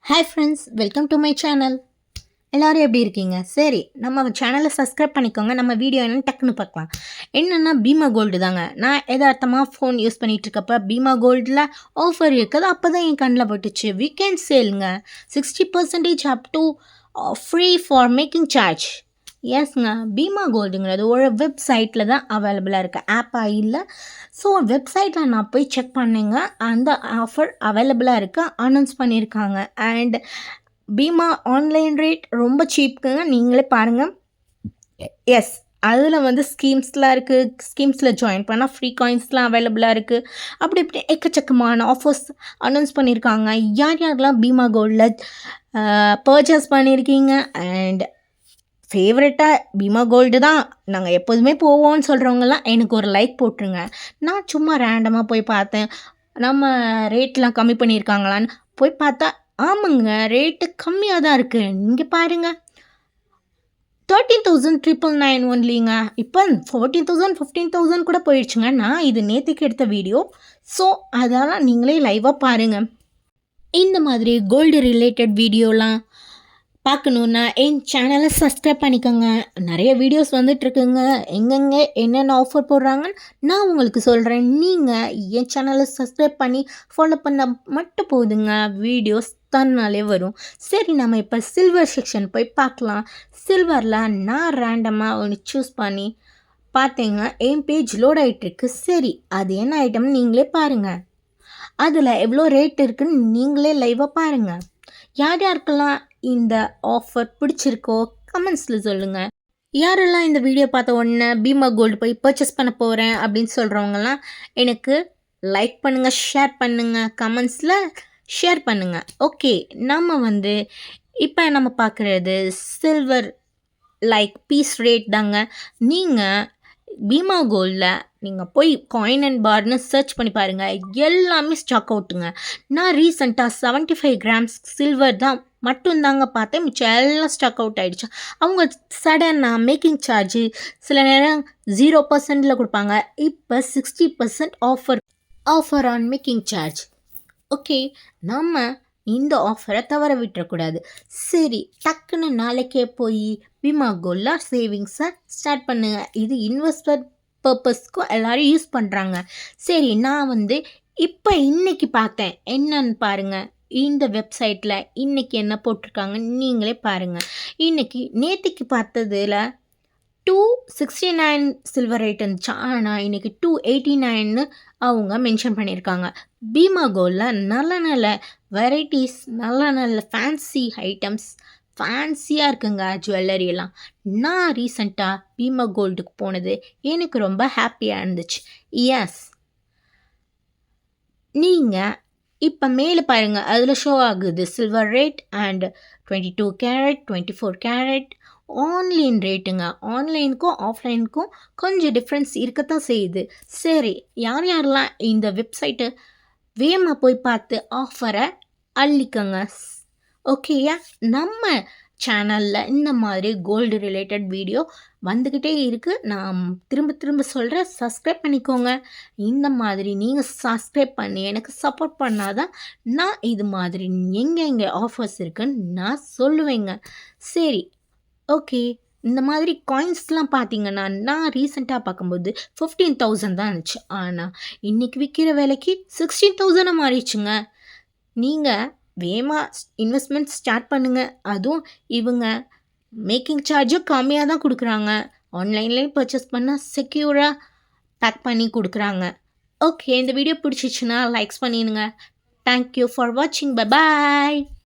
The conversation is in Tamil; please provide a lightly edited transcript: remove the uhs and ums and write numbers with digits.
Hi friends, welcome to my channel. எல்லோரும் எப்படி இருக்கீங்க? சரி, நம்ம சேனலை சப்ஸ்கிரைப் பண்ணிக்கோங்க. நம்ம வீடியோ என்னென்னு டக்குன்னு பார்க்கலாம். என்னென்னா பீமா கோல்டு தாங்க. நான் எதார்த்தமாக ஃபோன் யூஸ் பண்ணிகிட்ருக்கப்ப பீமா கோல்டில் ஆஃபர் இருக்குது. அப்போ தான் என் கண்ணில் பட்டுச்சு. வீக்கெண்ட் சேலுங்க, 60% up to free for making charge. எஸ்ங்க, பீமா கோல்டுங்கிறது ஒரு வெப்சைட்டில் தான் அவைலபிளாக இருக்குது, ஆப்பாக இல்லை. ஸோ வெப்சைட்டில் நான் போய் செக் பண்ணேங்க. அந்த ஆஃபர் அவைலபிளாக இருக்குது, அனௌன்ஸ் பண்ணியிருக்காங்க. அண்ட் பீமா ஆன்லைன் ரேட் ரொம்ப சீப்புங்க, நீங்களே பாருங்கள். எஸ், அதில் ஸ்கீம்ஸ்லாம் இருக்குது. ஸ்கீம்ஸில் ஜாயின் பண்ணால் ஃப்ரீ காயின்ஸ்லாம் அவைலபிளாக இருக்குது. அப்படி இப்படி எக்கச்சக்கமான ஆஃபர்ஸ் அனௌன்ஸ் பண்ணியிருக்காங்க. யார் யாரெல்லாம் பீமா கோல்டில் பர்ச்சேஸ் பண்ணியிருக்கீங்க அண்ட் ஃபேவரட்டாக பீமா கோல்டு தான் நாங்கள் எப்போதுமே போவோம்னு சொல்கிறவங்கலாம் எனக்கு ஒரு லைக் போட்டுருங்க. நான் சும்மா ரேண்டமாக போய் பார்த்தேன், நம்ம ரேட்லாம் கம்மி பண்ணியிருக்காங்களான்னு போய் பார்த்தா ஆமாங்க, ரேட்டு கம்மியாக தான் இருக்குது. நீங்கள் பாருங்கள், 13,999 ஒன்லிங்க. இப்போ 14,000 15,000 கூட போயிடுச்சுங்க. நான் இது நேற்றுக்கு எடுத்த வீடியோ. ஸோ அதெல்லாம் நீங்களே லைவாக பாருங்கள். இந்த மாதிரி கோல்டு ரிலேட்டட் வீடியோலாம் பார்க்கணுன்னா என் சேனலை சப்ஸ்கிரைப் பண்ணிக்கோங்க. நிறைய வீடியோஸ் வந்துட்டுருக்குங்க. எங்கெங்கே என்னென்ன ஆஃபர் போடுறாங்கன்னு நான் உங்களுக்கு சொல்கிறேன். நீங்கள் என் சேனலை சப்ஸ்கிரைப் பண்ணி ஃபாலோ பண்ண மட்டும் போதுங்க, வீடியோஸ் தன்னாலே வரும். சரி, நம்ம இப்போ சில்வர் செக்ஷன் போய் பார்க்கலாம். சில்வரில் நான் ரேண்டமாக ஒன்று சூஸ் பண்ணி பார்த்தேங்க. என் பேஜ் லோட் ஆகிட்டுருக்கு. சரி, அது என்ன ஐட்டம்னு நீங்களே பாருங்கள். அதில் எவ்வளோ ரேட் இருக்குதுன்னு நீங்களே லைவாக பாருங்கள். யார் யாருக்கெல்லாம் இந்த ஆஃபர் பிடிச்சிருக்கோ கமெண்ட்ஸில் சொல்லுங்கள். யாரெல்லாம் இந்த வீடியோ பார்த்த உடனே பீமா கோல்டு போய் பர்ச்சேஸ் பண்ண போகிறேன் அப்படின்னு சொல்கிறவங்கலாம் எனக்கு லைக் பண்ணுங்கள், ஷேர் பண்ணுங்கள், கமெண்ட்ஸில் ஷேர் பண்ணுங்கள். ஓகே, நம்ம இப்போ நம்ம பார்க்குறது சில்வர் லைக் பீஸ் ரேட் தாங்க. நீங்கள் பீமா கோல்டில் நீங்கள் போய் காயின் அண்ட் பார்னு சர்ச் பண்ணி பாருங்கள், எல்லாமே ஸ்டாக் அவுட்டுங்க. நான் ரீசெண்டாக 75 கிராம்ஸ் சில்வர் தான் மட்டும்தாங்க பார்த்தேன், மிச்சம் எல்லாம் ஸ்டாக் அவுட் ஆகிடுச்சு. அவங்க சடனாக மேக்கிங் சார்ஜு சில நேரம் 0% கொடுப்பாங்க. இப்போ 60% offer on making charge. Okay, நம்ம இந்த ஆஃபரை தவற விட்டுறக்கூடாது. சரி, டக்குன்னு நாளைக்கே போய் பீமா கோல்டில் சேவிங்ஸை ஸ்டார்ட் பண்ணுங்க. இது இன்வெஸ்ட்மெண்ட் பர்பஸ்க்கும் எல்லோரும் யூஸ் பண்ணுறாங்க. சரி, நான் இப்போ இன்றைக்கி பார்த்தேன், என்னன்னு பாருங்கள். இந்த வெப்சைட்டில் இன்றைக்கி என்ன போட்டிருக்காங்கன்னு நீங்களே பாருங்கள். இன்றைக்கி நேற்றுக்கு பார்த்ததில் 269 சில்வர் ரேட் இருந்துச்சு. ஆனால் இன்றைக்கி 289ன்னு அவங்க மென்ஷன் பண்ணியிருக்காங்க. பீமா கோல்டில் நல்ல நல்ல வெரைட்டிஸ், நல்ல நல்ல ஃபேன்சி ஐட்டம்ஸ், ஃபேன்சியாக இருக்குங்க ஜுவல்லரியெல்லாம். நான் ரீசெண்டாக பீமா கோல்டுக்கு போனது எனக்கு ரொம்ப ஹாப்பியாக இருந்துச்சு. எஸ், நீங்கள் இப்போ மேலே பாருங்கள், அதில் ஷோ ஆகுது silver rate and 22 carrot, 24 carrot online ரேட்டுங்க. ஆன்லைனுக்கும் ஆஃப்லைனுக்கும் கொஞ்சம் டிஃப்ரென்ஸ் இருக்கத்தான் செய்யுது. சரி, யார் யாரெல்லாம் இந்த வெப்சைட்டை வேகமாக போய் பார்த்து ஆஃபரை அள்ளிக்கங்க. ஓகேயா, நம்ம சேனலில் இந்த மாதிரி கோல்டு ரிலேட்டட் வீடியோ வந்துக்கிட்டே இருக்குது. நான் திரும்ப திரும்ப சொல்கிறேன், சப்ஸ்கிரைப் பண்ணிக்கோங்க. இந்த மாதிரி நீங்கள் சப்ஸ்கிரைப் பண்ணி எனக்கு சப்போர்ட் பண்ணாதான் நான் இது மாதிரி எங்கே ஆஃபர்ஸ் இருக்குன்னு நான் சொல்லுவேங்க. சரி, ஓகே, இந்த மாதிரி காயின்ஸ்லாம் பார்த்தீங்கன்னா நான் ரீசெண்டாக பார்க்கும்போது 15,000 தான் இருந்துச்சு. ஆனால் இன்றைக்கி விற்கிற விலைக்கு 16,000 மாறிடுச்சுங்க. நீங்கள் வேகமாக இன்வெஸ்ட்மெண்ட் ஸ்டார்ட் பண்ணுங்கள். அதுவும் இவங்க மேக்கிங் சார்ஜும் கம்மியாக தான் கொடுக்குறாங்க. ஆன்லைன்லேயும் பர்ச்சேஸ் பண்ணால் செக்யூராக பேக் பண்ணி கொடுக்குறாங்க. ஓகே, இந்த வீடியோ பிடிச்சிச்சுன்னா லைக்ஸ் பண்ணிடுங்க. தேங்க்யூ ஃபார் வாட்சிங். Bye bye.